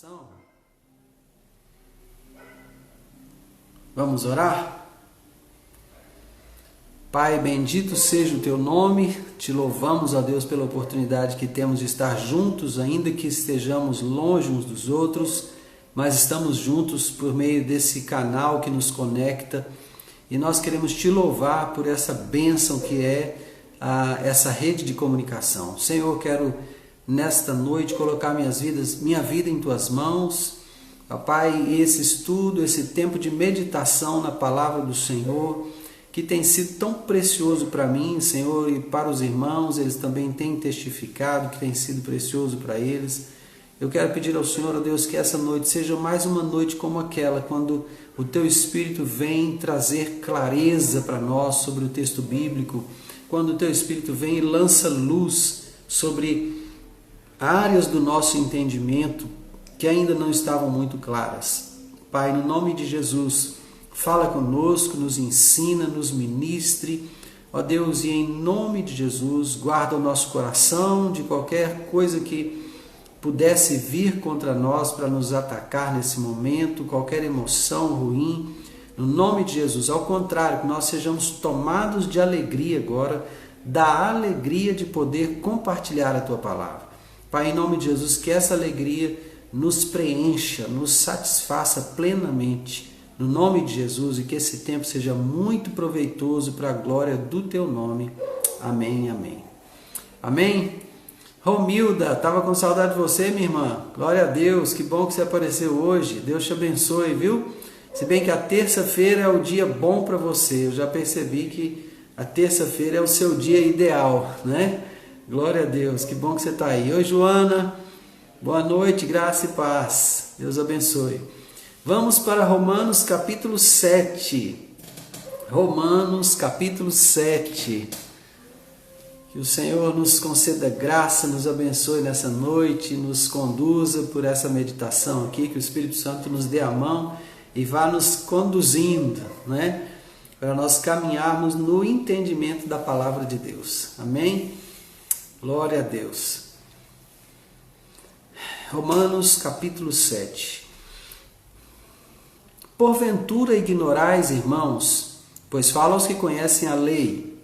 Oração. Vamos orar? Pai, bendito seja o teu nome, te louvamos, ó Deus, pela oportunidade que temos de estar juntos, ainda que estejamos longe uns dos outros, mas estamos juntos por meio desse canal que nos conecta, e nós queremos te louvar por essa bênção que é essa rede de comunicação. Senhor, quero nesta noite colocar minha vida em tuas mãos, Pai, esse estudo, esse tempo de meditação na palavra do Senhor, que tem sido tão precioso para mim, Senhor, e para os irmãos, eles também têm testificado que tem sido precioso para eles. Eu quero pedir ao Senhor, ó Deus, que essa noite seja mais uma noite como aquela, quando o Teu Espírito vem trazer clareza para nós sobre o texto bíblico, quando o Teu Espírito vem e lança luz sobre áreas do nosso entendimento que ainda não estavam muito claras. Pai, no nome de Jesus, fala conosco, nos ensina, nos ministre, ó Deus, e em nome de Jesus, guarda o nosso coração de qualquer coisa que pudesse vir contra nós para nos atacar nesse momento, qualquer emoção ruim, no nome de Jesus. Ao contrário, que nós sejamos tomados de alegria agora, da alegria de poder compartilhar a Tua palavra. Pai, em nome de Jesus, que essa alegria nos preencha, nos satisfaça plenamente, no nome de Jesus, e que esse tempo seja muito proveitoso para a glória do Teu nome. Amém, amém. Amém? Romilda, estava com saudade de você, minha irmã. Glória a Deus, que bom que você apareceu hoje. Deus te abençoe, viu? Se bem que a terça-feira é o dia bom para você. Eu já percebi que a terça-feira é o seu dia ideal, né? Glória a Deus, que bom que você está aí. Oi, Joana. Boa noite, graça e paz. Deus abençoe. Vamos para Romanos capítulo 7. Romanos capítulo 7. Que o Senhor nos conceda graça, nos abençoe nessa noite, nos conduza por essa meditação aqui, que o Espírito Santo nos dê a mão e vá nos conduzindo, né? Para nós caminharmos no entendimento da palavra de Deus. Amém? Glória a Deus. Romanos capítulo 7. Porventura ignorais, irmãos, pois falam os que conhecem a lei,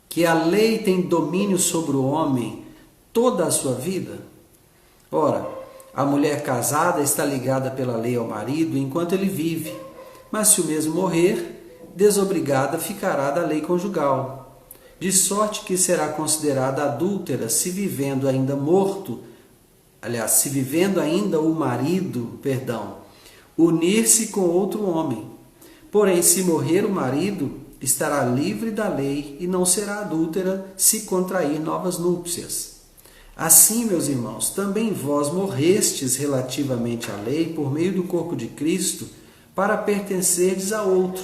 que a lei tem domínio sobre o homem toda a sua vida? Ora, a mulher casada está ligada pela lei ao marido enquanto ele vive, mas se o mesmo morrer, desobrigada ficará da lei conjugal, de sorte que será considerada adúltera se vivendo ainda o marido, unir-se com outro homem. Porém, se morrer o marido, estará livre da lei e não será adúltera se contrair novas núpcias. Assim, meus irmãos, também vós morrestes relativamente à lei por meio do corpo de Cristo, para pertencerdes a outro,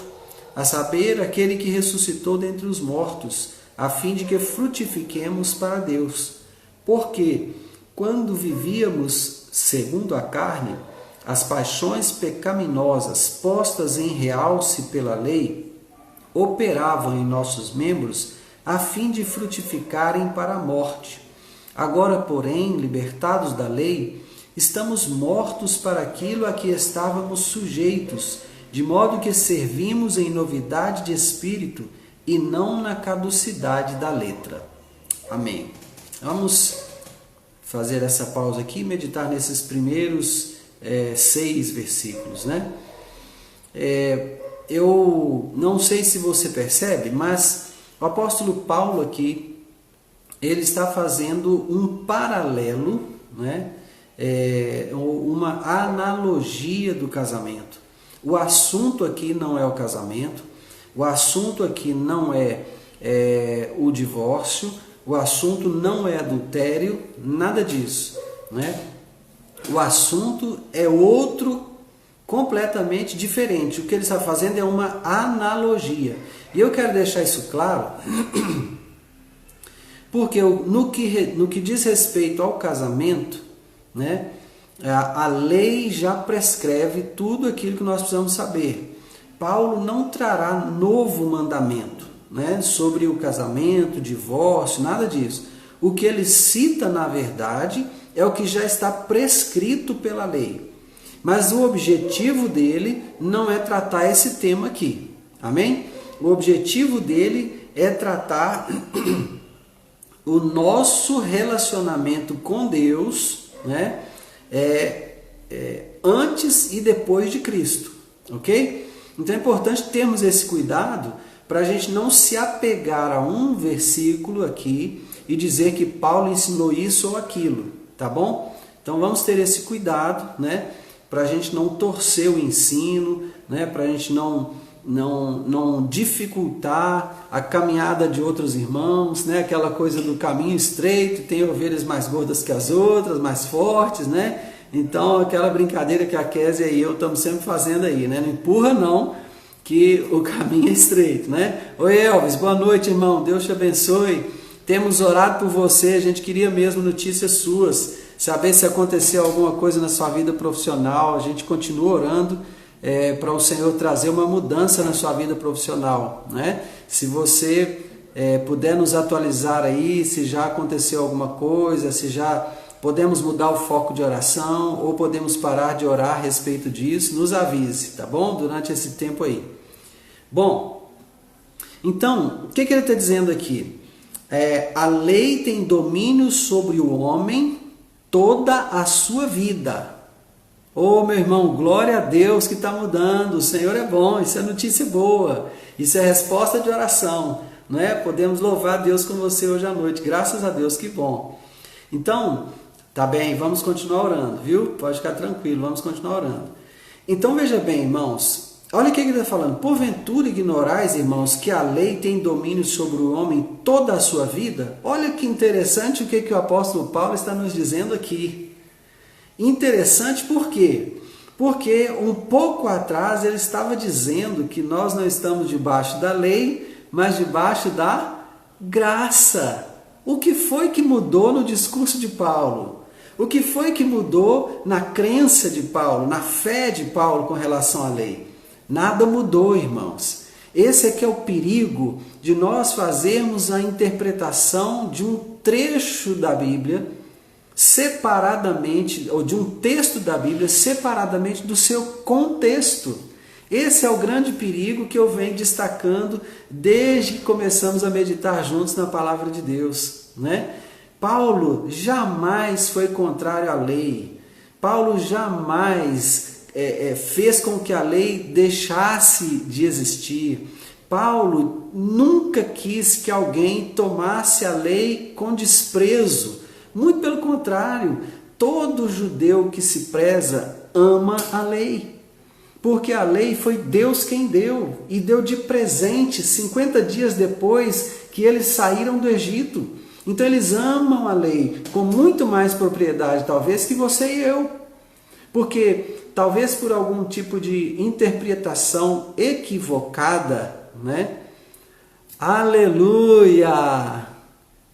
a saber, aquele que ressuscitou dentre os mortos, a fim de que frutifiquemos para Deus. Porque, quando vivíamos segundo a carne, as paixões pecaminosas postas em realce pela lei operavam em nossos membros a fim de frutificarem para a morte. Agora, porém, libertados da lei, estamos mortos para aquilo a que estávamos sujeitos, de modo que servimos em novidade de espírito e não na caducidade da letra. Amém. Vamos fazer essa pausa aqui e meditar nesses primeiros 6 versículos, né? Eu não sei se você percebe, mas o apóstolo Paulo aqui, ele está fazendo um paralelo, né? Uma analogia do casamento. O assunto aqui não é o casamento, o assunto aqui não é o divórcio, o assunto não é adultério, nada disso, né? O assunto é outro, completamente diferente. O que ele está fazendo é uma analogia. E eu quero deixar isso claro, porque no que diz respeito ao casamento, né, a lei já prescreve tudo aquilo que nós precisamos saber. Paulo não trará novo mandamento, né, sobre o casamento, divórcio, nada disso. O que ele cita, na verdade, é o que já está prescrito pela lei. Mas o objetivo dele não é tratar esse tema aqui. Amém? O objetivo dele é tratar o nosso relacionamento com Deus, né? Antes e depois de Cristo. Ok? Então é importante termos esse cuidado para a gente não se apegar a um versículo aqui e dizer que Paulo ensinou isso ou aquilo. Tá bom? Então vamos ter esse cuidado, né? Para a gente não torcer o ensino, né? Para a gente não dificultar a caminhada de outros irmãos, né? Aquela coisa do caminho estreito, tem ovelhas mais gordas que as outras, mais fortes, né? Então aquela brincadeira que a Kézia e eu estamos sempre fazendo aí, né? Não empurra não, que o caminho é estreito, né? Oi Elvis, boa noite irmão, Deus te abençoe. Temos orado por você, a gente queria mesmo notícias suas, saber se aconteceu alguma coisa na sua vida profissional. A gente continua orando para o Senhor trazer uma mudança na sua vida profissional, né? Se você puder nos atualizar aí, se já aconteceu alguma coisa, se já podemos mudar o foco de oração ou podemos parar de orar a respeito disso, nos avise, tá bom? Durante esse tempo aí. Bom, então, o que ele está dizendo aqui? A lei tem domínio sobre o homem toda a sua vida. Ô meu irmão, glória a Deus que está mudando, o Senhor é bom, isso é notícia boa, isso é resposta de oração, não é? Podemos louvar a Deus com você hoje à noite, graças a Deus, que bom. Então, tá bem, vamos continuar orando, viu? Pode ficar tranquilo, vamos continuar orando. Então veja bem, irmãos, olha o que ele está falando. Porventura ignorais, irmãos, que a lei tem domínio sobre o homem toda a sua vida? Olha que interessante o que o apóstolo Paulo está nos dizendo aqui. Interessante por quê? Porque um pouco atrás ele estava dizendo que nós não estamos debaixo da lei, mas debaixo da graça. O que foi que mudou no discurso de Paulo? O que foi que mudou na crença de Paulo, na fé de Paulo com relação à lei? Nada mudou, irmãos. Esse é que é o perigo de nós fazermos a interpretação de um trecho da Bíblia separadamente, ou de um texto da Bíblia separadamente do seu contexto. Esse é o grande perigo que eu venho destacando desde que começamos a meditar juntos na palavra de Deus, né? Paulo jamais foi contrário à lei. Paulo jamais fez com que a lei deixasse de existir. Paulo nunca quis que alguém tomasse a lei com desprezo. Muito pelo contrário, todo judeu que se preza ama a lei. Porque a lei foi Deus quem deu, e deu de presente 50 dias depois que eles saíram do Egito. Então eles amam a lei com muito mais propriedade, talvez, que você e eu. Porque talvez por algum tipo de interpretação equivocada, né? Aleluia!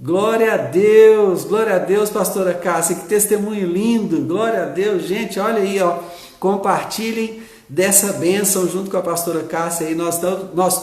Glória a Deus, pastora Cássia, que testemunho lindo, glória a Deus, gente, olha aí, ó, compartilhem dessa bênção junto com a pastora Cássia, aí nós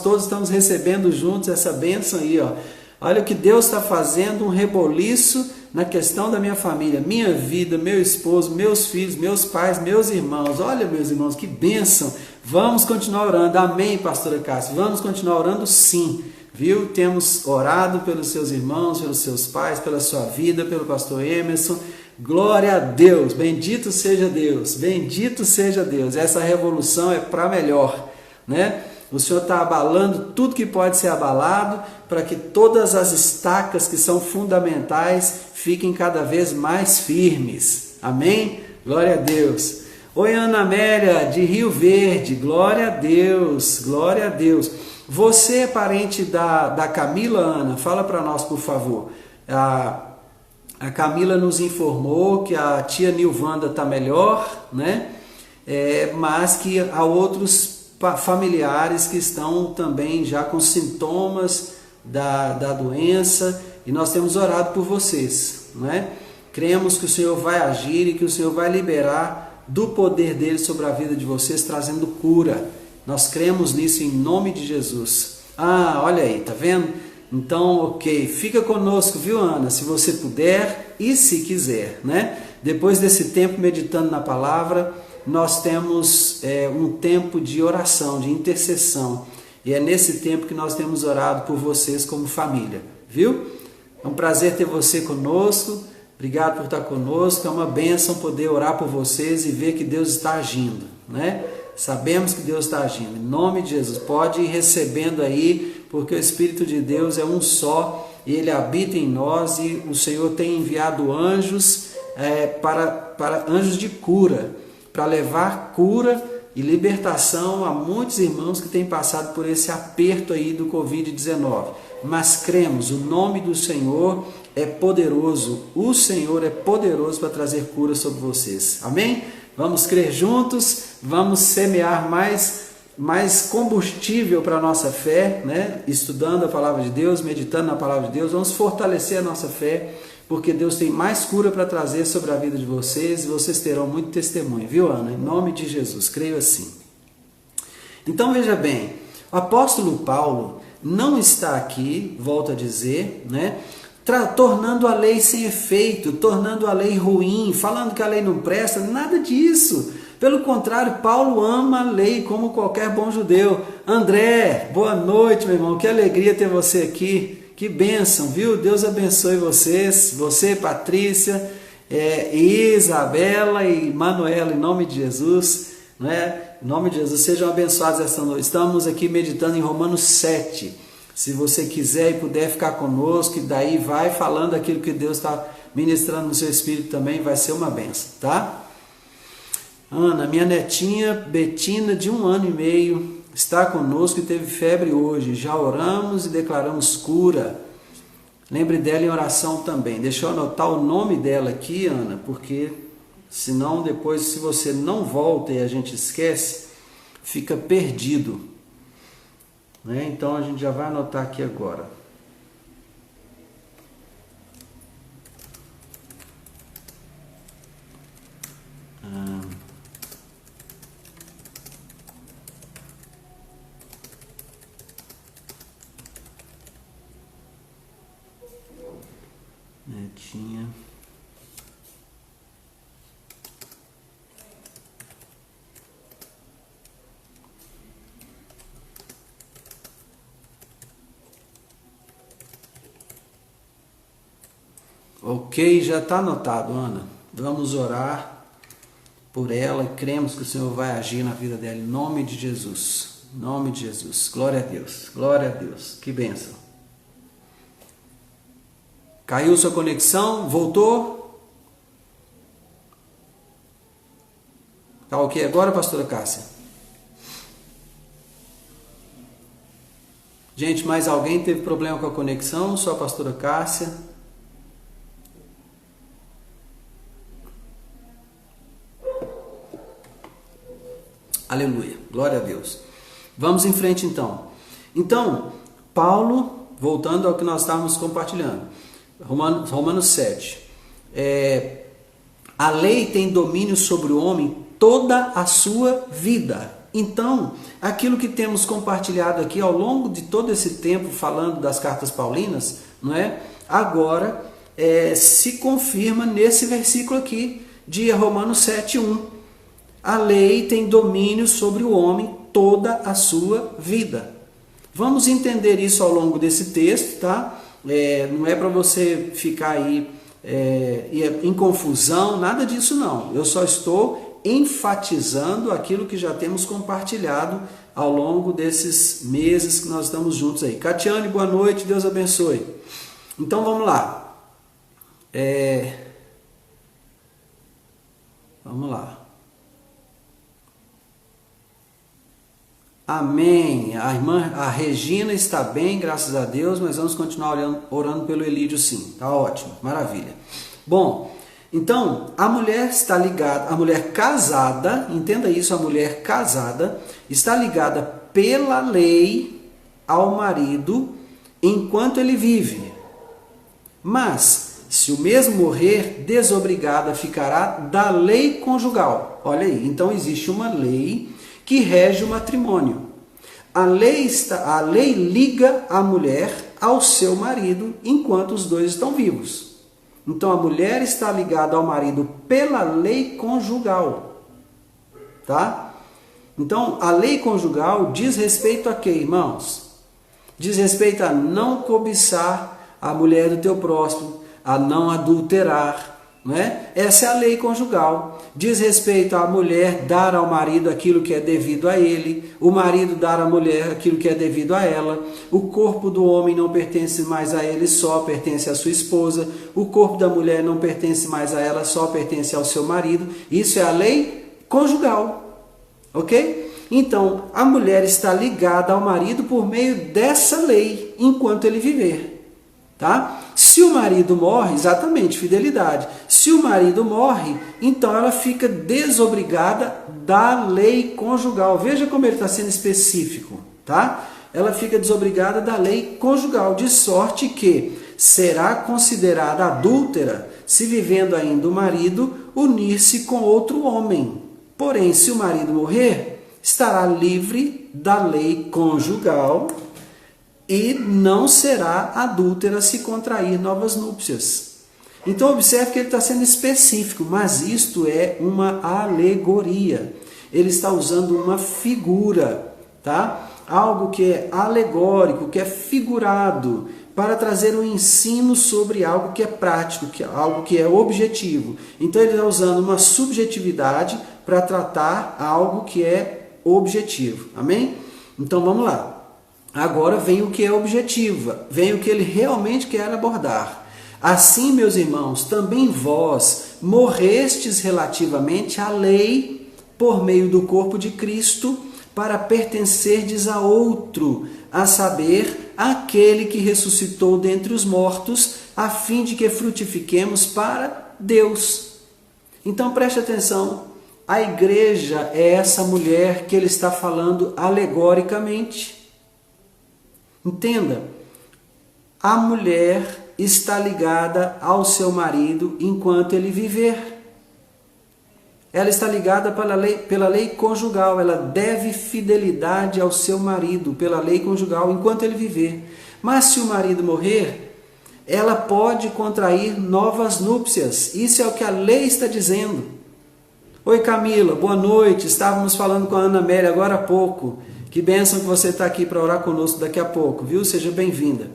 todos estamos recebendo juntos essa bênção aí, ó, olha o que Deus está fazendo, um reboliço na questão da minha família, minha vida, meu esposo, meus filhos, meus pais, meus irmãos, olha meus irmãos, que bênção, vamos continuar orando, amém pastora Cássia, vamos continuar orando sim. Viu? Temos orado pelos seus irmãos, pelos seus pais, pela sua vida, pelo pastor Emerson. Glória a Deus, bendito seja Deus, bendito seja Deus. Essa revolução é para melhor, né? O Senhor está abalando tudo que pode ser abalado para que todas as estacas que são fundamentais fiquem cada vez mais firmes. Amém? Glória a Deus. Oi, Ana Amélia, de Rio Verde. Glória a Deus, glória a Deus. Você é parente da Camila, Ana? Fala para nós, por favor. A Camila nos informou que a tia Nilvanda está melhor, né? Mas que há outros familiares que estão também já com sintomas da doença, e nós temos orado por vocês, né? Cremos que o Senhor vai agir e que o Senhor vai liberar do poder dele sobre a vida de vocês, trazendo cura. Nós cremos nisso em nome de Jesus. Ah, olha aí, tá vendo? Então, ok, fica conosco, viu, Ana? Se você puder e se quiser, né? Depois desse tempo meditando na palavra, nós temos um tempo de oração, de intercessão. E é nesse tempo que nós temos orado por vocês como família, viu? É um prazer ter você conosco. Obrigado por estar conosco. É uma bênção poder orar por vocês e ver que Deus está agindo, né? Sabemos que Deus está agindo. Em nome de Jesus, pode ir recebendo aí, porque o Espírito de Deus é um só e Ele habita em nós, e o Senhor tem enviado anjos para anjos de cura, para levar cura e libertação a muitos irmãos que têm passado por esse aperto aí do Covid-19. Mas cremos, o nome do Senhor é poderoso, o Senhor é poderoso para trazer cura sobre vocês. Amém? Vamos crer juntos, vamos semear mais combustível para a nossa fé, né? Estudando a palavra de Deus, meditando na palavra de Deus, vamos fortalecer a nossa fé, porque Deus tem mais cura para trazer sobre a vida de vocês, e vocês terão muito testemunho, viu, Ana? Em nome de Jesus, creio assim. Então veja bem, o apóstolo Paulo não está aqui, volto a dizer, né, tornando a lei sem efeito, tornando a lei ruim, falando que a lei não presta, nada disso. Pelo contrário, Paulo ama a lei como qualquer bom judeu. André, boa noite, meu irmão, que alegria ter você aqui, que bênção, viu? Deus abençoe vocês, você, Patrícia, Isabela e Manuela, em nome de Jesus, né? Em nome de Jesus, sejam abençoados esta noite. Estamos aqui meditando em Romanos 7. Se você quiser e puder ficar conosco, e daí vai falando aquilo que Deus está ministrando no seu espírito também, vai ser uma benção, tá? Ana, minha netinha Betina, de 1 ano e meio, está conosco e teve febre hoje. Já oramos e declaramos cura. Lembre dela em oração também. Deixa eu anotar o nome dela aqui, Ana, porque senão depois, se você não volta e a gente esquece, fica perdido. Né? Então a gente já vai anotar aqui agora. Netinha. Ok, já está anotado, Ana. Vamos orar por ela e cremos que o Senhor vai agir na vida dela, em nome de Jesus. Em nome de Jesus. Glória a Deus. Glória a Deus. Que bênção. Caiu sua conexão? Voltou? Tá ok agora, pastora Cássia? Gente, mais alguém teve problema com a conexão? Só a pastora Cássia? Aleluia, glória a Deus. Vamos em frente então. Então, Paulo, voltando ao que nós estávamos compartilhando, Romanos 7. A lei tem domínio sobre o homem toda a sua vida. Então, aquilo que temos compartilhado aqui ao longo de todo esse tempo, falando das cartas paulinas, não é? Agora se confirma nesse versículo aqui de Romanos 7:1. A lei tem domínio sobre o homem toda a sua vida. Vamos entender isso ao longo desse texto, tá? Não é para você ficar aí em confusão, nada disso não. Eu só estou enfatizando aquilo que já temos compartilhado ao longo desses meses que nós estamos juntos aí. Catiane, boa noite, Deus abençoe. Então vamos lá. Vamos lá. Amém. A Regina está bem, graças a Deus, mas vamos continuar orando pelo Elídio sim. Tá ótimo, maravilha. Bom, então, a mulher está ligada, a mulher casada, entenda isso, a mulher casada está ligada pela lei ao marido enquanto ele vive. Mas, se o mesmo morrer, desobrigada ficará da lei conjugal. Olha aí, então existe uma lei que rege o matrimônio. A lei liga a mulher ao seu marido enquanto os dois estão vivos. Então a mulher está ligada ao marido pela lei conjugal, tá? Então a lei conjugal diz respeito a quê, irmãos? Diz respeito a não cobiçar a mulher do teu próximo, a não adulterar, não é? Essa é a lei conjugal. Diz respeito à mulher dar ao marido aquilo que é devido a ele, o marido dar à mulher aquilo que é devido a ela, o corpo do homem não pertence mais a ele só, pertence à sua esposa, o corpo da mulher não pertence mais a ela só, pertence ao seu marido. Isso é a lei conjugal, ok? Então, a mulher está ligada ao marido por meio dessa lei, enquanto ele viver. Tá? Se o marido morre, exatamente, fidelidade. Se o marido morre, então ela fica desobrigada da lei conjugal. Veja como ele está sendo específico, tá? Ela fica desobrigada da lei conjugal, de sorte que será considerada adúltera se vivendo ainda o marido unir-se com outro homem. Porém, se o marido morrer, estará livre da lei conjugal e não será adúltera se contrair novas núpcias. Então observe que ele está sendo específico, mas isto é uma alegoria. Ele está usando uma figura, tá? Algo que é alegórico, que é figurado, para trazer um ensino sobre algo que é prático, algo que é objetivo. Então ele está usando uma subjetividade para tratar algo que é objetivo. Amém? Então vamos lá. Agora vem o que é objetiva, vem o que ele realmente quer abordar. Assim, meus irmãos, também vós morrestes relativamente à lei por meio do corpo de Cristo, para pertencerdes a outro, a saber, aquele que ressuscitou dentre os mortos, a fim de que frutifiquemos para Deus. Então preste atenção, a igreja é essa mulher que ele está falando alegoricamente. Entenda, a mulher está ligada ao seu marido enquanto ele viver. Ela está ligada pela lei conjugal, ela deve fidelidade ao seu marido pela lei conjugal enquanto ele viver. Mas se o marido morrer, ela pode contrair novas núpcias. Isso é o que a lei está dizendo. Oi Camila, boa noite, estávamos falando com a Ana Mary agora há pouco. Que bênção que você está aqui para orar conosco daqui a pouco, viu? Seja bem-vinda.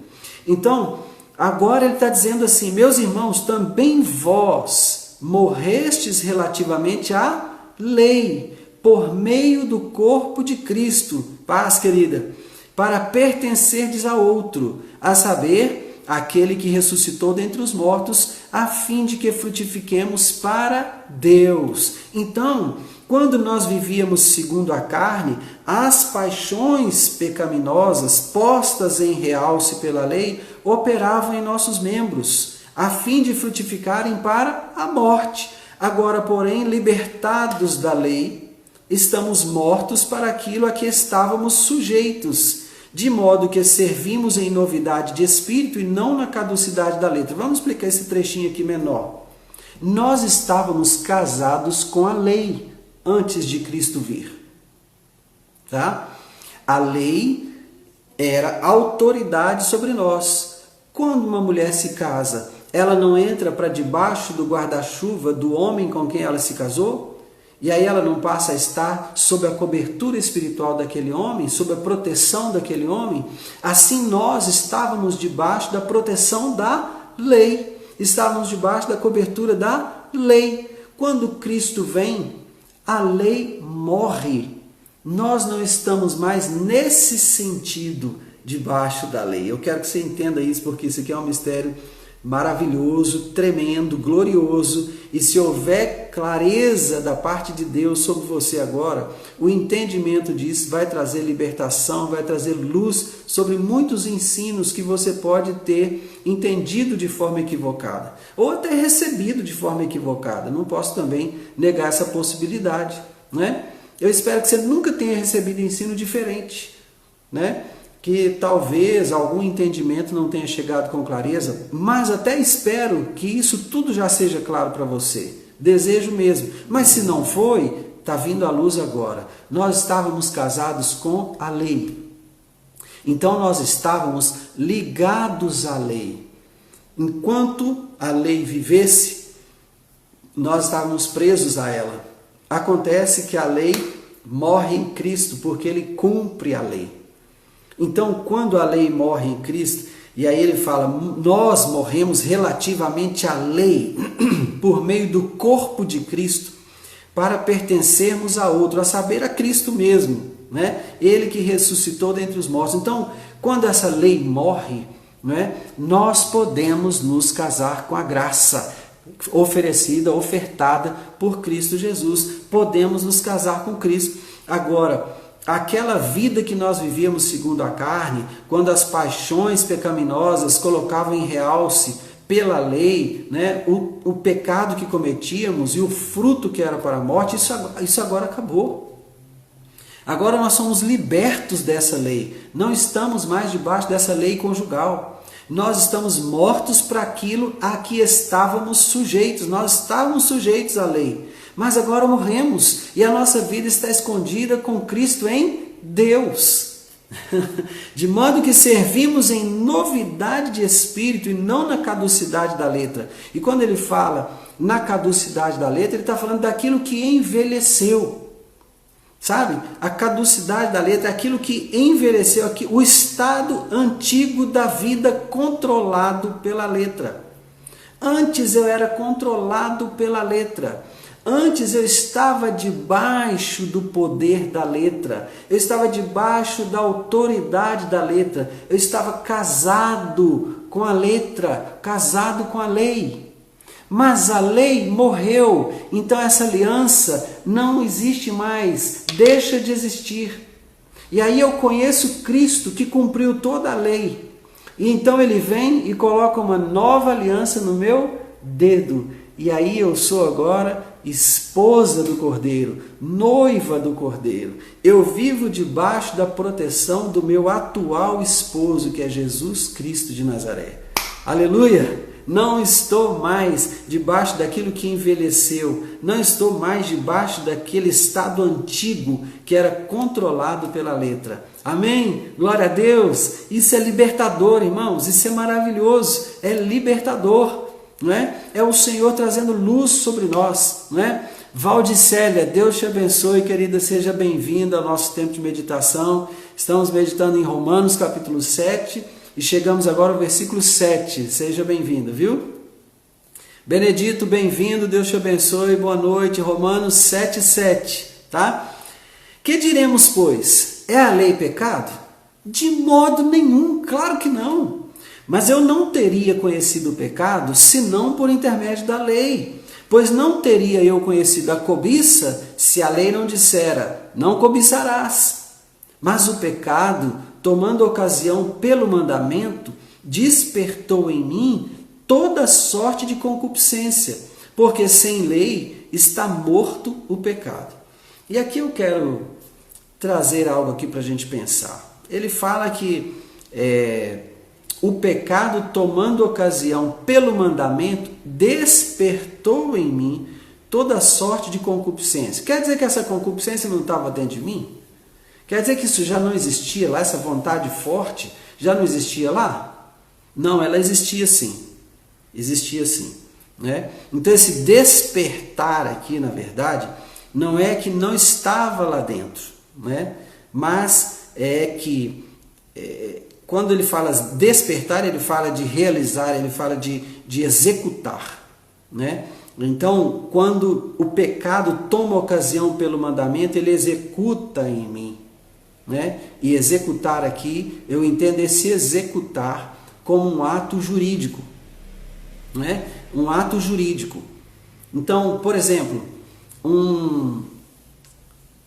Então, agora ele está dizendo assim, meus irmãos, também vós morrestes relativamente à lei, por meio do corpo de Cristo, paz querida, para pertencerdes a outro, a saber, aquele que ressuscitou dentre os mortos, a fim de que frutifiquemos para Deus. Então, quando nós vivíamos segundo a carne, as paixões pecaminosas postas em realce pela lei operavam em nossos membros, a fim de frutificarem para a morte. Agora, porém, libertados da lei, estamos mortos para aquilo a que estávamos sujeitos, de modo que servimos em novidade de espírito e não na caducidade da letra. Vamos explicar esse trechinho aqui menor. Nós estávamos casados com a lei antes de Cristo vir. Tá? A lei era autoridade sobre nós. Quando uma mulher se casa, ela não entra para debaixo do guarda-chuva do homem com quem ela se casou? E aí ela não passa a estar sob a cobertura espiritual daquele homem, sob a proteção daquele homem? Assim nós estávamos debaixo da proteção da lei. Estávamos debaixo da cobertura da lei. Quando Cristo vem, a lei morre. Nós não estamos mais nesse sentido debaixo da lei. Eu quero que você entenda isso, porque isso aqui é um mistério maravilhoso, tremendo, glorioso. E se houver clareza da parte de Deus sobre você agora, o entendimento disso vai trazer libertação, vai trazer luz sobre muitos ensinos que você pode ter entendido de forma equivocada, ou até recebido de forma equivocada. Não posso também negar essa possibilidade, né? Eu espero que você nunca tenha recebido ensino diferente, né? Que talvez algum entendimento não tenha chegado com clareza, mas até espero que isso tudo já seja claro para você. Desejo mesmo. Mas se não foi, está vindo à luz agora. Nós estávamos casados com a lei. Então nós estávamos ligados à lei. enquanto a lei vivesse, nós estávamos presos a ela. Acontece que a lei morre em Cristo, porque ele cumpre a lei. Então, quando a lei morre em Cristo, e aí ele fala, nós morremos relativamente à lei, por meio do corpo de Cristo, para pertencermos a outro, a saber, a Cristo mesmo, né? Ele que ressuscitou dentre os mortos. Então, quando essa lei morre, né, nós podemos nos casar com a graça oferecida, ofertada por Cristo Jesus. Podemos nos casar com Cristo. Agora, aquela vida que nós vivíamos segundo a carne, quando as paixões pecaminosas colocavam em realce pela lei, né, o pecado que cometíamos e o fruto que era para a morte, isso agora acabou. Agora nós somos libertos dessa lei. Não estamos mais debaixo dessa lei conjugal. Nós estamos mortos para aquilo a que estávamos sujeitos. Nós estávamos sujeitos à lei. Mas agora morremos e a nossa vida está escondida com Cristo em Deus. De modo que servimos em novidade de espírito e não na caducidade da letra. E quando ele fala na caducidade da letra, ele está falando daquilo que envelheceu. Sabe? A caducidade da letra é aquilo que envelheceu, aqui, o estado antigo da vida controlado pela letra. Antes eu era controlado pela letra. Antes eu estava debaixo do poder da letra. Eu estava debaixo da autoridade da letra. Eu estava casado com a letra, casado com a lei. Mas a lei morreu, então essa aliança não existe mais, deixa de existir. E aí eu conheço Cristo que cumpriu toda a lei. E então ele vem e coloca uma nova aliança no meu dedo. E aí eu sou agora esposa do Cordeiro, noiva do Cordeiro. Eu vivo debaixo da proteção do meu atual esposo, que é Jesus Cristo de Nazaré. Aleluia! Não estou mais debaixo daquilo que envelheceu. Não estou mais debaixo daquele estado antigo que era controlado pela letra. Amém? Glória a Deus! Isso é libertador, irmãos. Isso é maravilhoso. É libertador. Não é? É o Senhor trazendo luz sobre nós. Não é? Valdicélia, Deus te abençoe, querida. Seja bem-vinda ao nosso tempo de meditação. Estamos meditando em Romanos capítulo 7. E chegamos agora ao versículo 7. Seja bem-vindo, viu? Benedito, bem-vindo, Deus te abençoe, boa noite. Romanos 7:7, tá? Que diremos, pois? É a lei pecado? De modo nenhum, claro que não. Mas eu não teria conhecido o pecado senão por intermédio da lei. Pois não teria eu conhecido a cobiça se a lei não dissera, não cobiçarás. Mas o pecado, tomando ocasião pelo mandamento, despertou em mim toda sorte de concupiscência, porque sem lei está morto o pecado. E aqui eu quero trazer algo aqui para a gente pensar. Ele fala que o pecado, tomando ocasião pelo mandamento, despertou em mim toda sorte de concupiscência. Quer dizer que essa concupiscência não estava dentro de mim? Quer dizer que isso já não existia lá, essa vontade forte já não existia lá? Não, ela existia sim. Existia sim. Né? Então esse despertar aqui, na verdade, não é que não estava lá dentro, né? Mas é que quando ele fala despertar, ele fala de realizar, ele fala de executar. Né? Então, quando o pecado toma ocasião pelo mandamento, ele executa em mim. Né? E executar aqui, eu entendo esse executar como um ato jurídico, né? Um ato jurídico. Então, por exemplo, um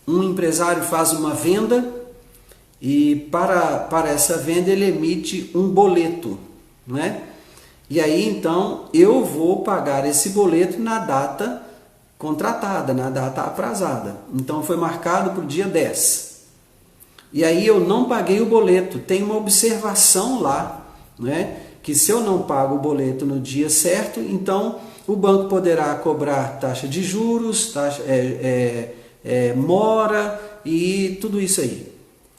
empresário faz uma venda e para essa venda ele emite um boleto, né? E aí então eu vou pagar esse boleto na data contratada, na data aprazada. Então foi marcado para o dia 10. E aí eu não paguei o boleto. Tem uma observação lá, né? Que se eu não pago o boleto no dia certo, então o banco poderá cobrar taxa de juros, mora e tudo isso aí.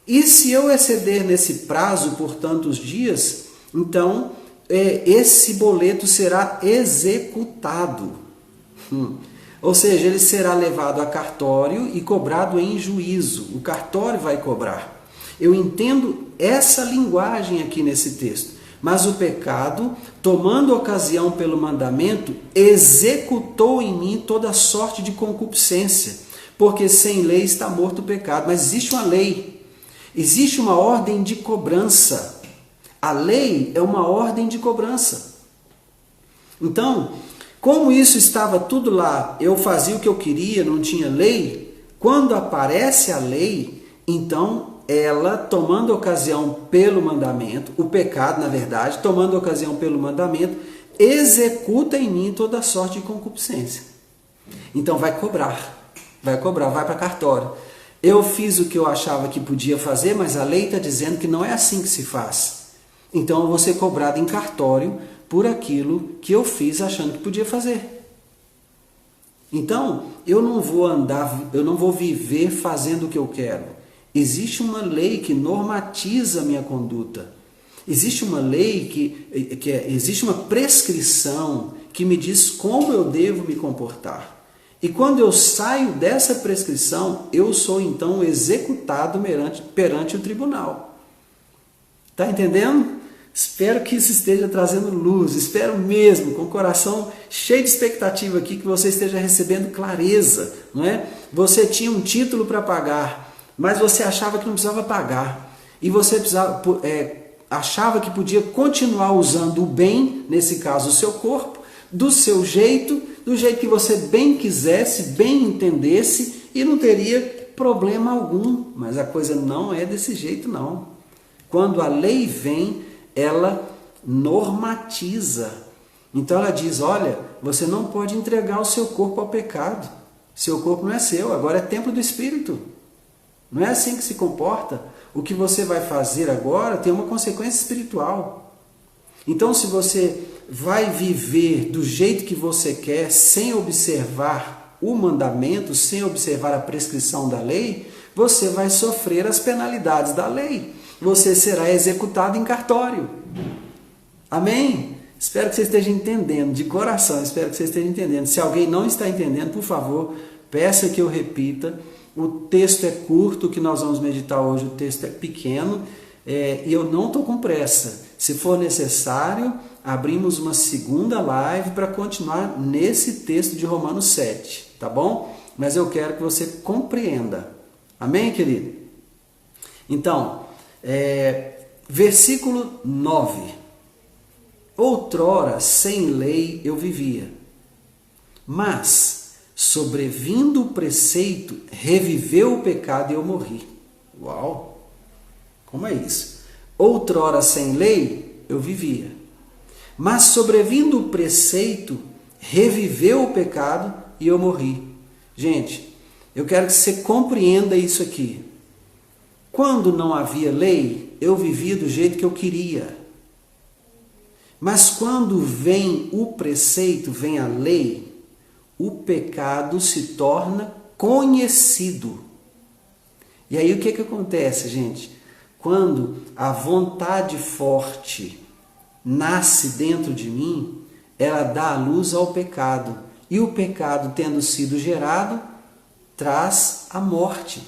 E se eu exceder nesse prazo por tantos dias, então esse boleto será executado. Ou seja, ele será levado a cartório e cobrado em juízo. O cartório vai cobrar. Eu entendo essa linguagem aqui nesse texto. Mas o pecado, tomando ocasião pelo mandamento, executou em mim toda sorte de concupiscência. Porque sem lei está morto o pecado. Mas existe uma lei. Existe uma ordem de cobrança. A lei é uma ordem de cobrança. Então, como isso estava tudo lá, eu fazia o que eu queria, não tinha lei, quando aparece a lei, então ela, tomando ocasião pelo mandamento, o pecado, na verdade, tomando ocasião pelo mandamento, executa em mim toda sorte de concupiscência. Então vai cobrar, vai para cartório. Eu fiz o que eu achava que podia fazer, mas a lei está dizendo que não é assim que se faz. Então eu vou ser cobrado em cartório por aquilo que eu fiz achando que podia fazer. Então, eu não vou viver fazendo o que eu quero. Existe uma lei que normatiza a minha conduta. Existe uma lei existe uma prescrição que me diz como eu devo me comportar. E quando eu saio dessa prescrição, eu sou então executado perante o tribunal. Está entendendo? Espero que isso esteja trazendo luz, espero mesmo, com o coração cheio de expectativa aqui, que você esteja recebendo clareza, não é? Você tinha um título para pagar, mas você achava que não precisava pagar, e você achava que podia continuar usando o bem, nesse caso o seu corpo, do seu jeito, do jeito que você bem quisesse, bem entendesse, e não teria problema algum, mas a coisa não é desse jeito não. Quando a lei vem, ela normatiza. Então ela diz, olha, você não pode entregar o seu corpo ao pecado. Seu corpo não é seu, agora é templo do Espírito. Não é assim que se comporta. O que você vai fazer agora tem uma consequência espiritual. Então se você vai viver do jeito que você quer, sem observar o mandamento, sem observar a prescrição da lei, você vai sofrer as penalidades da lei. Você será executado em cartório. Amém? Espero que você esteja entendendo, de coração, espero que você esteja entendendo. Se alguém não está entendendo, por favor, peça que eu repita. O texto é curto, o que nós vamos meditar hoje, o texto é pequeno, e eu não estou com pressa. Se for necessário, abrimos uma segunda live para continuar nesse texto de Romanos 7, tá bom? Mas eu quero que você compreenda. Amém, querido? Então, versículo 9. Outrora, sem lei eu vivia, mas, sobrevindo o preceito, reviveu o pecado e eu morri. Uau! Como é isso? Outrora, sem lei eu vivia, mas, sobrevindo o preceito, reviveu o pecado e eu morri. Gente, eu quero que você compreenda isso aqui. Quando não havia lei, eu vivia do jeito que eu queria. Mas quando vem o preceito, vem a lei, o pecado se torna conhecido. E aí o que acontece, gente? Quando a vontade forte nasce dentro de mim, ela dá a luz ao pecado. E o pecado, tendo sido gerado, traz a morte.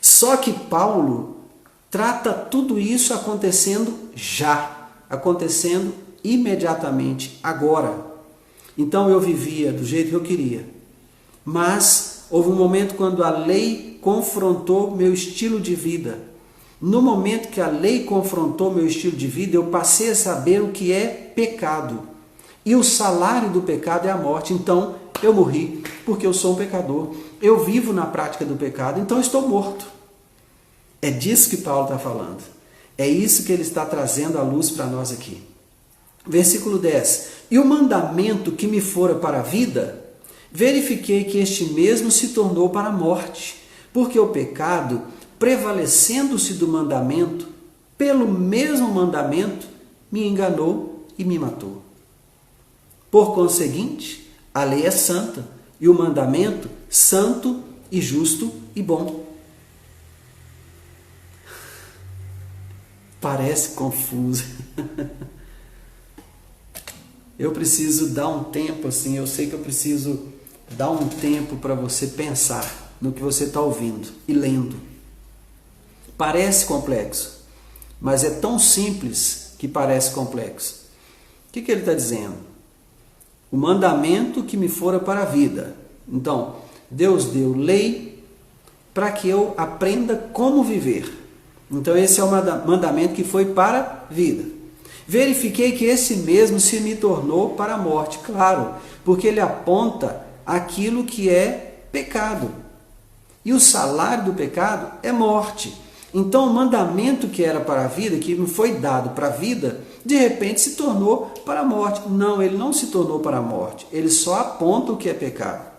Só que Paulo trata tudo isso acontecendo já, acontecendo imediatamente, agora. Então eu vivia do jeito que eu queria, mas houve um momento quando a lei confrontou meu estilo de vida. No momento que a lei confrontou meu estilo de vida, eu passei a saber o que é pecado. E o salário do pecado é a morte. Então eu morri porque eu sou um pecador. Eu vivo na prática do pecado, então estou morto. É disso que Paulo está falando. É isso que ele está trazendo à luz para nós aqui. Versículo 10. E o mandamento que me fora para a vida, verifiquei que este mesmo se tornou para a morte, porque o pecado, prevalecendo-se do mandamento, pelo mesmo mandamento, me enganou e me matou. Por conseguinte, a lei é santa, e o mandamento santo e justo e bom. Parece confuso. Eu preciso dar um tempo, assim, eu sei que eu preciso dar um tempo para você pensar no que você está ouvindo e lendo. Parece complexo, mas é tão simples que parece complexo. O que ele está dizendo? O mandamento que me fora para a vida. Então, Deus deu lei para que eu aprenda como viver. Então, esse é o mandamento que foi para a vida. Verifiquei que esse mesmo se me tornou para a morte, claro, porque ele aponta aquilo que é pecado. E o salário do pecado é morte. Então, o mandamento que era para a vida, que me foi dado para a vida, de repente se tornou para a morte. Não, ele não se tornou para a morte. Ele só aponta o que é pecado.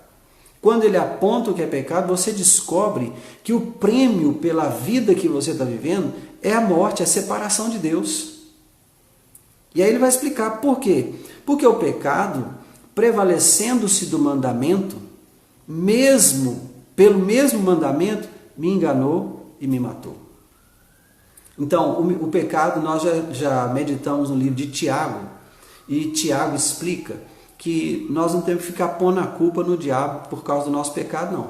Quando ele aponta o que é pecado, você descobre que o prêmio pela vida que você está vivendo é a morte, é a separação de Deus. E aí ele vai explicar por quê. Porque o pecado, prevalecendo-se do mandamento, pelo mesmo mandamento, me enganou e me matou. Então, o pecado, nós já meditamos no livro de Tiago, e Tiago explica que nós não temos que ficar pondo a culpa no diabo por causa do nosso pecado, não.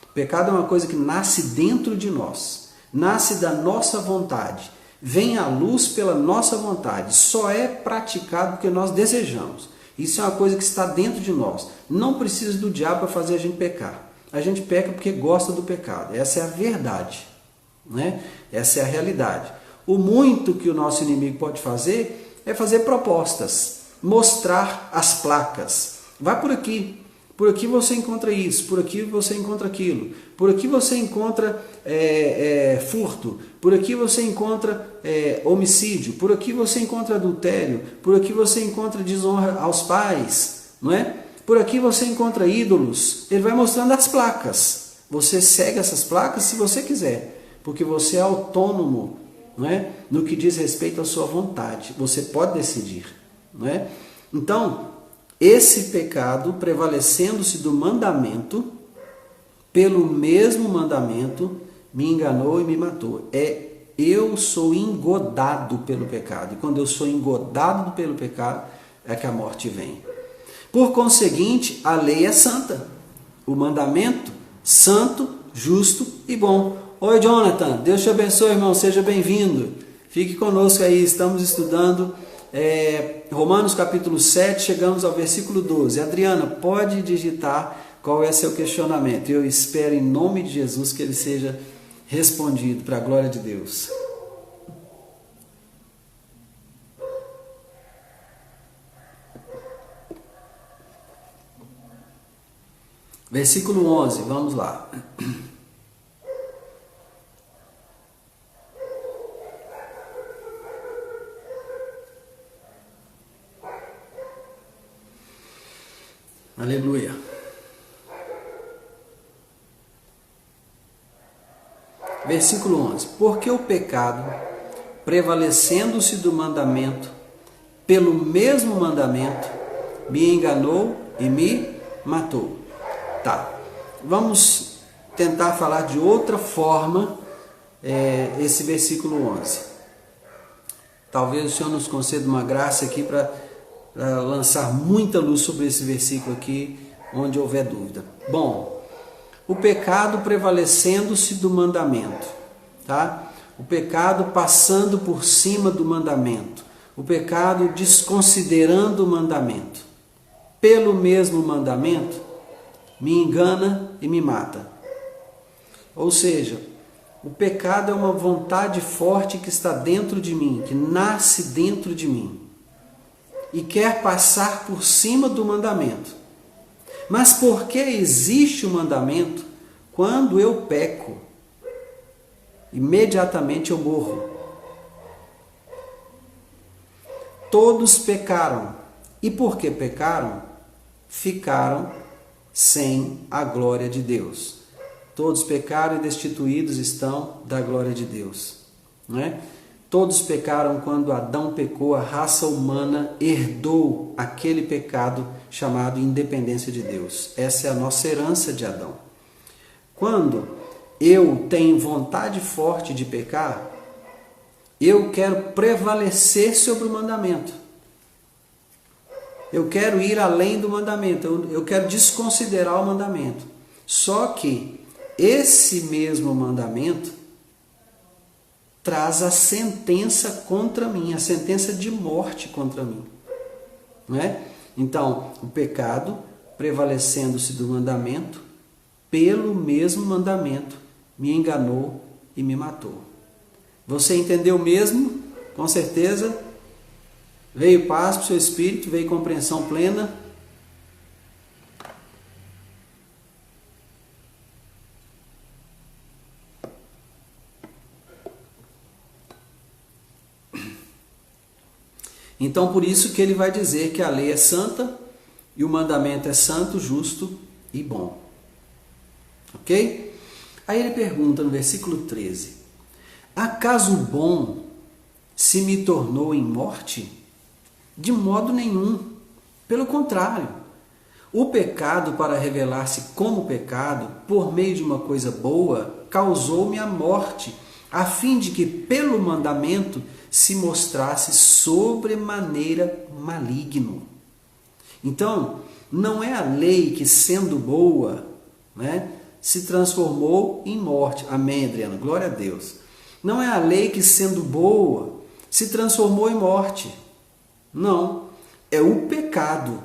O pecado é uma coisa que nasce dentro de nós, nasce da nossa vontade, vem à luz pela nossa vontade, só é praticado porque nós desejamos. Isso é uma coisa que está dentro de nós. Não precisa do diabo para fazer a gente pecar. A gente peca porque gosta do pecado. Essa é a verdade, né? Essa é a realidade. O muito que o nosso inimigo pode fazer é fazer propostas, mostrar as placas. Vai por aqui você encontra isso, por aqui você encontra aquilo, por aqui você encontra furto, por aqui você encontra homicídio, por aqui você encontra adultério, por aqui você encontra desonra aos pais, não é? Por aqui você encontra ídolos. Ele vai mostrando as placas. Você segue essas placas se você quiser, porque você é autônomo, não é? No que diz respeito à sua vontade. Você pode decidir, não é? Então, esse pecado, prevalecendo-se do mandamento, pelo mesmo mandamento, me enganou e me matou. Eu sou engodado pelo pecado. E quando eu sou engodado pelo pecado, é que a morte vem. Por conseguinte, a lei é santa. O mandamento, santo, justo e bom. Oi, Jonathan. Deus te abençoe, irmão. Seja bem-vindo. Fique conosco aí. Estamos estudando Romanos capítulo 7, chegamos ao versículo 12. Adriana, pode digitar qual é seu questionamento. Eu espero em nome de Jesus que ele seja respondido para a glória de Deus. Versículo 11, vamos lá. Aleluia. Versículo 11. Porque o pecado, prevalecendo-se do mandamento, pelo mesmo mandamento, me enganou e me matou. Tá, vamos tentar falar de outra forma esse versículo 11. Talvez o Senhor nos conceda uma graça aqui para lançar muita luz sobre esse versículo aqui, onde houver dúvida. Bom, o pecado prevalecendo-se do mandamento, tá? O pecado passando por cima do mandamento, o pecado desconsiderando o mandamento, pelo mesmo mandamento, me engana e me mata. Ou seja, o pecado é uma vontade forte que está dentro de mim, que nasce dentro de mim, e quer passar por cima do mandamento. Mas por que existe o mandamento? Quando eu peco, imediatamente eu morro. Todos pecaram. E por que pecaram? Ficaram sem a glória de Deus. Todos pecaram e destituídos estão da glória de Deus. Não é? Todos pecaram quando Adão pecou, a raça humana herdou aquele pecado chamado independência de Deus. Essa é a nossa herança de Adão. Quando eu tenho vontade forte de pecar, eu quero prevalecer sobre o mandamento. Eu quero ir além do mandamento, eu quero desconsiderar o mandamento. Só que esse mesmo mandamento traz a sentença contra mim, a sentença de morte contra mim. Não é? Então, o pecado, prevalecendo-se do mandamento, pelo mesmo mandamento, me enganou e me matou. Você entendeu mesmo? Com certeza. Veio paz para o seu espírito, veio compreensão plena. Então, por isso que ele vai dizer que a lei é santa e o mandamento é santo, justo e bom. Ok? Aí ele pergunta no versículo 13: acaso o bom se me tornou em morte? De modo nenhum. Pelo contrário, o pecado, para revelar-se como pecado, por meio de uma coisa boa, causou-me a morte, a fim de que pelo mandamento se mostrasse sobremaneira maligno. Então, não é a lei que, sendo boa, né, se transformou em morte. Amém, Adriano? Glória a Deus. Não é a lei que, sendo boa, se transformou em morte. Não. É o pecado.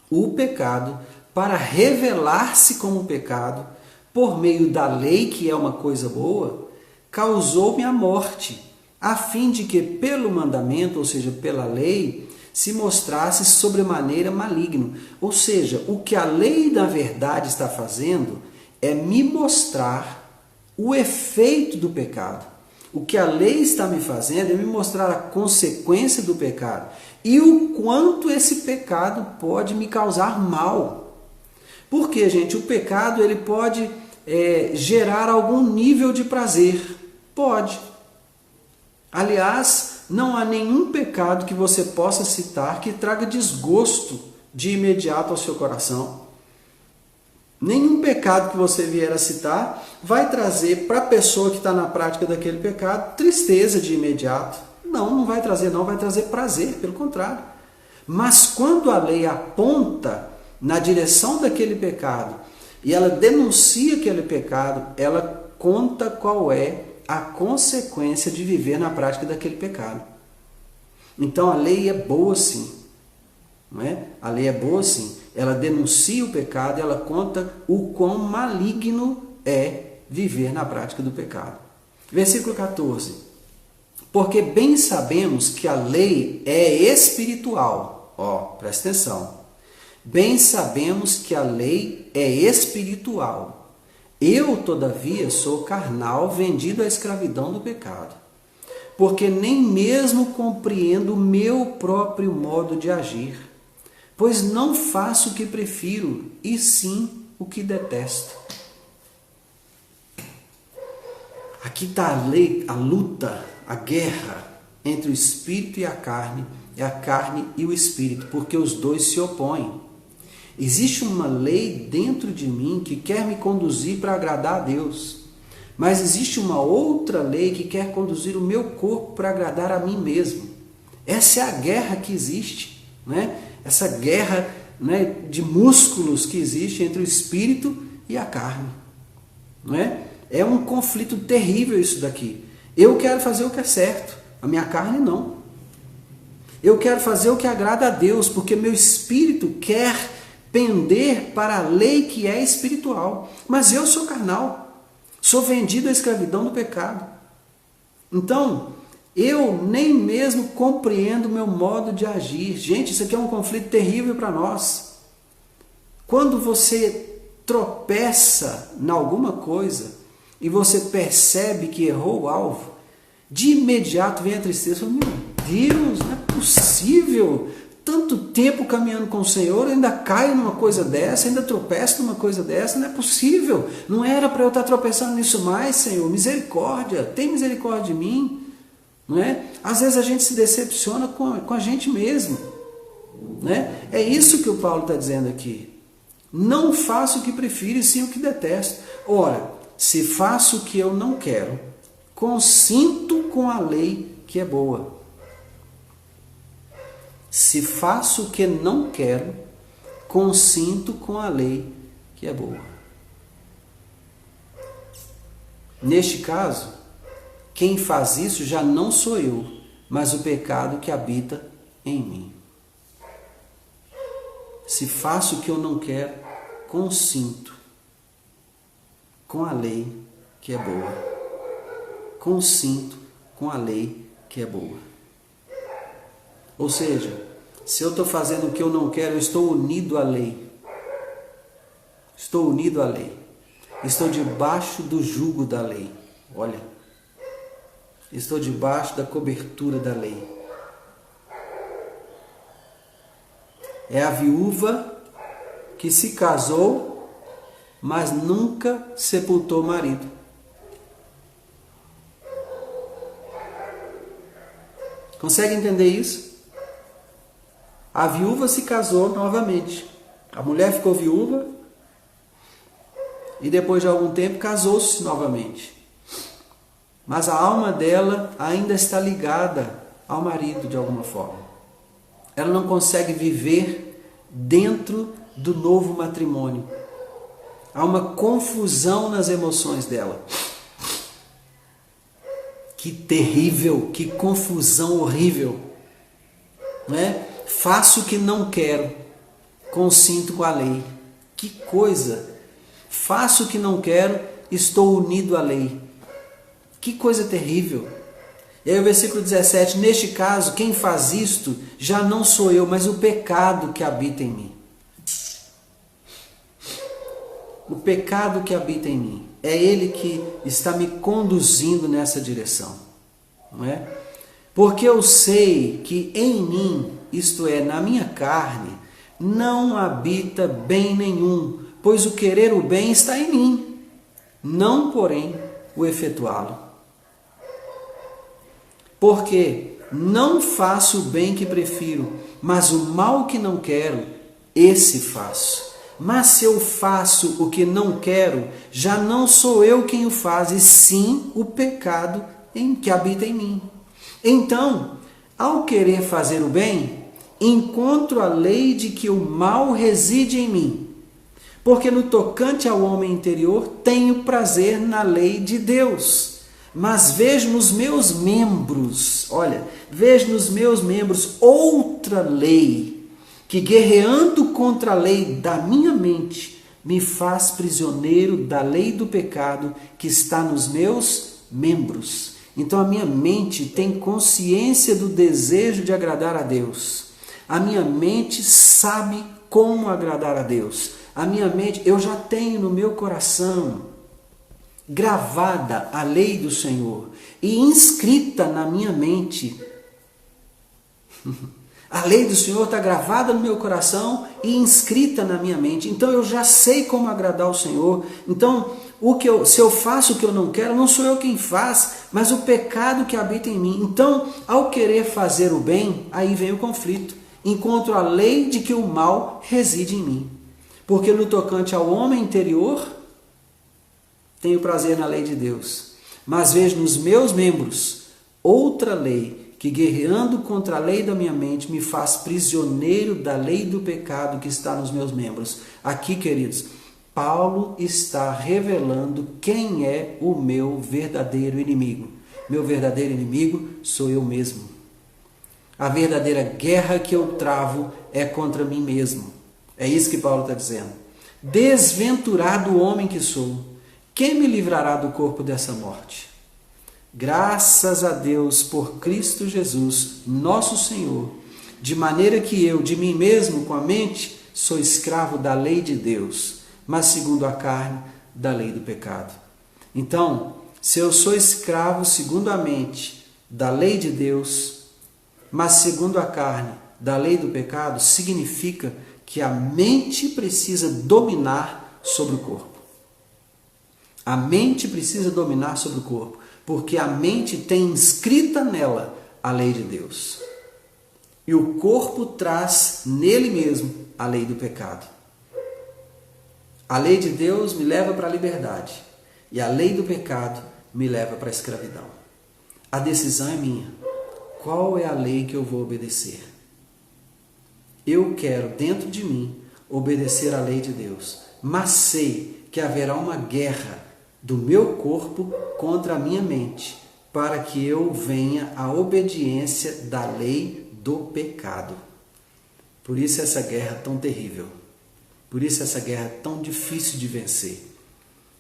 O pecado, para revelar-se como pecado, por meio da lei, que é uma coisa boa, causou-me a morte, a fim de que pelo mandamento, ou seja, pela lei, se mostrasse sobremaneira maligno. Ou seja, o que a lei na verdade está fazendo é me mostrar o efeito do pecado. O que a lei está me fazendo é me mostrar a consequência do pecado e o quanto esse pecado pode me causar mal. Porque, gente, o pecado ele pode gerar algum nível de prazer. Pode. Aliás, não há nenhum pecado que você possa citar que traga desgosto de imediato ao seu coração. Nenhum pecado que você vier a citar vai trazer para a pessoa que está na prática daquele pecado tristeza de imediato. Não vai trazer não, vai trazer prazer, pelo contrário. Mas quando a lei aponta na direção daquele pecado e ela denuncia aquele pecado, ela conta qual é a consequência de viver na prática daquele pecado. Então a lei é boa sim. Não é? A lei é boa sim. Ela denuncia o pecado e ela conta o quão maligno é viver na prática do pecado. Versículo 14. Porque bem sabemos que a lei é espiritual. Presta atenção. Bem sabemos que a lei é espiritual. Eu, todavia, sou carnal, vendido à escravidão do pecado. Porque nem mesmo compreendo o meu próprio modo de agir. Pois não faço o que prefiro, e sim o que detesto. Aqui está a luta, a guerra entre o espírito e a carne e o espírito, porque os dois se opõem. Existe uma lei dentro de mim que quer me conduzir para agradar a Deus, mas existe uma outra lei que quer conduzir o meu corpo para agradar a mim mesmo. Essa é a guerra que existe, né? Essa guerra, né, de músculos que existe entre o espírito e a carne. Não é? É um conflito terrível isso daqui. Eu quero fazer o que é certo, a minha carne não. Eu quero fazer o que agrada a Deus, porque meu espírito quer pender para a lei que é espiritual. Mas eu sou carnal, sou vendido à escravidão do pecado. Então, eu nem mesmo compreendo o meu modo de agir. Gente, isso aqui é um conflito terrível para nós. Quando você tropeça em alguma coisa e você percebe que errou o alvo, de imediato vem a tristeza. Meu Deus, não é possível. Tanto tempo caminhando com o Senhor, eu ainda caio numa coisa dessa, ainda tropeço numa coisa dessa, não é possível. Não era para eu estar tropeçando nisso mais, Senhor. Misericórdia, tem misericórdia de mim. Não é? Às vezes a gente se decepciona com a gente mesmo. Né? É isso que o Paulo está dizendo aqui. Não faço o que prefiro, e sim o que detesto. Ora, se faço o que eu não quero, consinto com a lei que é boa. Se faço o que não quero, consinto com a lei que é boa. Neste caso, quem faz isso já não sou eu, mas o pecado que habita em mim. Se faço o que eu não quero, consinto com a lei que é boa. Consinto com a lei que é boa. Ou seja, se eu estou fazendo o que eu não quero, eu estou unido à lei. Estou unido à lei. Estou debaixo do jugo da lei. Olha, estou debaixo da cobertura da lei. É a viúva que se casou, mas nunca sepultou o marido. Consegue entender isso? A viúva se casou novamente. A mulher ficou viúva e depois de algum tempo casou-se novamente. Mas a alma dela ainda está ligada ao marido de alguma forma. Ela não consegue viver dentro do novo matrimônio. Há uma confusão nas emoções dela. Que terrível, que confusão horrível. Né? Faço o que não quero, consinto com a lei. Que coisa! Faço o que não quero, estou unido à lei. Que coisa terrível! E aí o versículo 17, neste caso, quem faz isto já não sou eu, mas o pecado que habita em mim. O pecado que habita em mim. É ele que está me conduzindo nessa direção. Não é? Porque eu sei que em mim, isto é, na minha carne, não habita bem nenhum, pois o querer o bem está em mim, não, porém, o efetuá-lo. Porque não faço o bem que prefiro, mas o mal que não quero, esse faço. Mas se eu faço o que não quero, já não sou eu quem o faz, e sim o pecado que habita em mim. Então, ao querer fazer o bem, encontro a lei de que o mal reside em mim. Porque no tocante ao homem interior, tenho prazer na lei de Deus. Mas vejo nos meus membros, vejo nos meus membros outra lei, que guerreando contra a lei da minha mente, me faz prisioneiro da lei do pecado que está nos meus membros. Então a minha mente tem consciência do desejo de agradar a Deus. A minha mente sabe como agradar a Deus. A minha mente, eu já tenho no meu coração gravada a lei do Senhor e inscrita na minha mente. A lei do Senhor está gravada no meu coração e inscrita na minha mente. Então eu já sei como agradar o Senhor. Então, se eu faço o que eu não quero, não sou eu quem faz, mas o pecado que habita em mim. Então, ao querer fazer o bem, aí vem o conflito. Encontro a lei de que o mal reside em mim. Porque no tocante ao homem interior, tenho prazer na lei de Deus. Mas vejo nos meus membros outra lei, que guerreando contra a lei da minha mente, me faz prisioneiro da lei do pecado que está nos meus membros. Aqui, queridos, Paulo está revelando quem é o meu verdadeiro inimigo. Meu verdadeiro inimigo sou eu mesmo. A verdadeira guerra que eu travo é contra mim mesmo. É isso que Paulo está dizendo. Desventurado homem que sou, quem me livrará do corpo dessa morte? Graças a Deus por Cristo Jesus, nosso Senhor, de maneira que eu, de mim mesmo, com a mente, sou escravo da lei de Deus, mas segundo a carne, da lei do pecado. Então, se eu sou escravo segundo a mente da lei de Deus, mas segundo a carne, da lei do pecado, significa que a mente precisa dominar sobre o corpo. A mente precisa dominar sobre o corpo, porque a mente tem inscrita nela a lei de Deus. E o corpo traz nele mesmo a lei do pecado. A lei de Deus me leva para a liberdade, e a lei do pecado me leva para a escravidão. A decisão é minha. Qual é a lei que eu vou obedecer? Eu quero, dentro de mim, obedecer à lei de Deus, mas sei que haverá uma guerra do meu corpo contra a minha mente, para que eu venha à obediência da lei do pecado. Por isso essa guerra é tão terrível. Por isso essa guerra é tão difícil de vencer.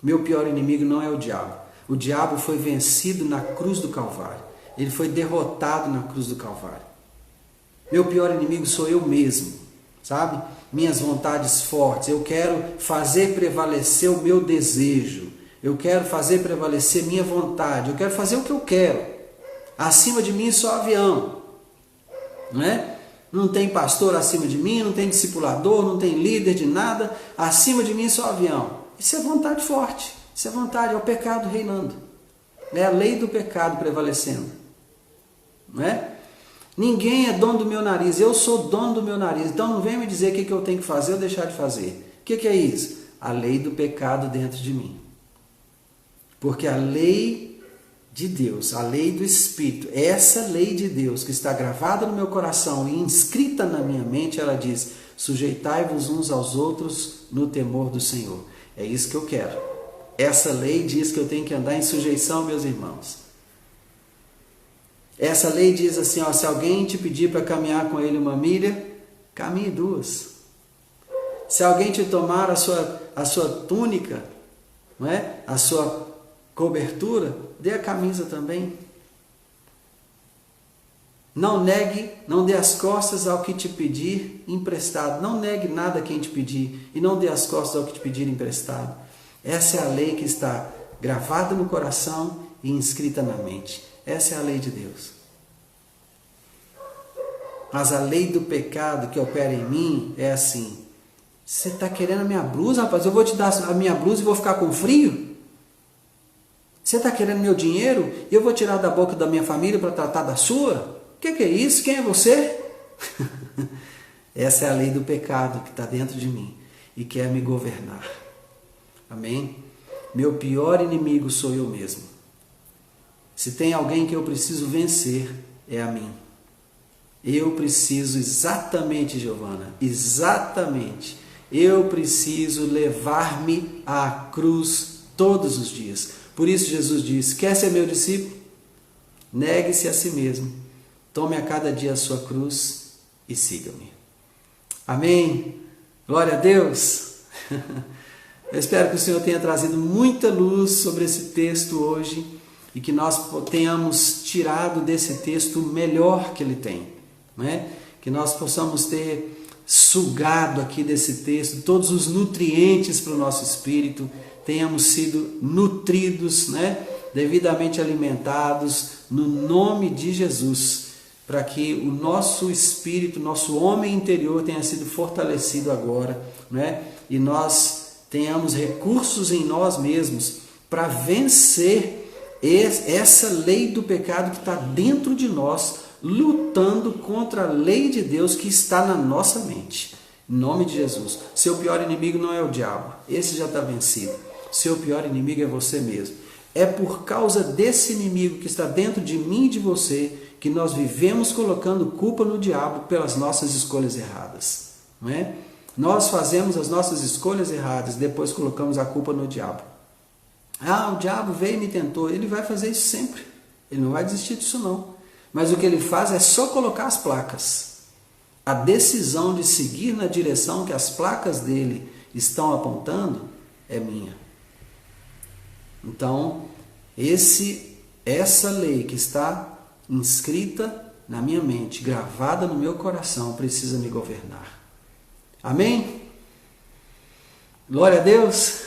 Meu pior inimigo não é o diabo. O diabo foi vencido na cruz do Calvário. Ele foi derrotado na cruz do Calvário. Meu pior inimigo sou eu mesmo, sabe? Minhas vontades fortes. Eu quero fazer prevalecer o meu desejo. Eu quero fazer prevalecer minha vontade. Eu quero fazer o que eu quero. Acima de mim só avião. Não é? Não tem pastor acima de mim, não tem discipulador, não tem líder de nada. Acima de mim só avião. Isso é vontade forte. Isso é vontade, é o pecado reinando. É a lei do pecado prevalecendo. Não é? Ninguém é dono do meu nariz, eu sou dono do meu nariz. Então não venha me dizer o que eu tenho que fazer ou deixar de fazer. O que é isso? A lei do pecado dentro de mim. Porque a lei de Deus, a lei do Espírito, essa lei de Deus que está gravada no meu coração e inscrita na minha mente, ela diz: sujeitai-vos uns aos outros no temor do Senhor. É isso que eu quero. Essa lei diz que eu tenho que andar em sujeição, meus irmãos. Essa lei diz assim, ó, se alguém te pedir para caminhar com ele 1 milha, caminhe 2. Se alguém te tomar a sua túnica, não é? A sua cobertura, dê a camisa também. Não negue, não dê as costas ao que te pedir emprestado. Não negue nada a quem te pedir e não dê as costas ao que te pedir emprestado. Essa é a lei que está gravada no coração e inscrita na mente. Essa é a lei de Deus. Mas a lei do pecado que opera em mim é assim: você está querendo a minha blusa, rapaz? Eu vou te dar a minha blusa e vou ficar com frio? Você está querendo meu dinheiro e eu vou tirar da boca da minha família para tratar da sua? O que é isso? Quem é você? Essa é a lei do pecado que está dentro de mim e quer me governar. Amém? Meu pior inimigo sou eu mesmo. Se tem alguém que eu preciso vencer, é a mim. Eu preciso exatamente, Giovana, exatamente. Eu preciso levar-me à cruz todos os dias. Por isso Jesus disse: quer ser meu discípulo? Negue-se a si mesmo. Tome a cada dia a sua cruz e siga-me. Amém? Glória a Deus! Eu espero que o Senhor tenha trazido muita luz sobre esse texto hoje e que nós tenhamos tirado desse texto o melhor que ele tem, né? Que nós possamos ter sugado aqui desse texto todos os nutrientes para o nosso espírito, tenhamos sido nutridos, né? Devidamente alimentados no nome de Jesus, para que o nosso espírito, nosso homem interior tenha sido fortalecido agora, né? E nós tenhamos recursos em nós mesmos para vencer essa lei do pecado que está dentro de nós, lutando contra a lei de Deus que está na nossa mente. Em nome de Jesus. Seu pior inimigo não é o diabo, esse já está vencido. Seu pior inimigo é você mesmo. É por causa desse inimigo que está dentro de mim e de você que nós vivemos colocando culpa no diabo pelas nossas escolhas erradas, não é? Nós fazemos as nossas escolhas erradas e depois colocamos a culpa no diabo. Ah, o diabo veio e me tentou. Ele vai fazer isso sempre. Ele não vai desistir disso não. Mas o que ele faz é só colocar as placas. A decisão de seguir na direção que as placas dele estão apontando é minha. Então, essa lei que está inscrita na minha mente, gravada no meu coração, precisa me governar. Amém? Glória a Deus!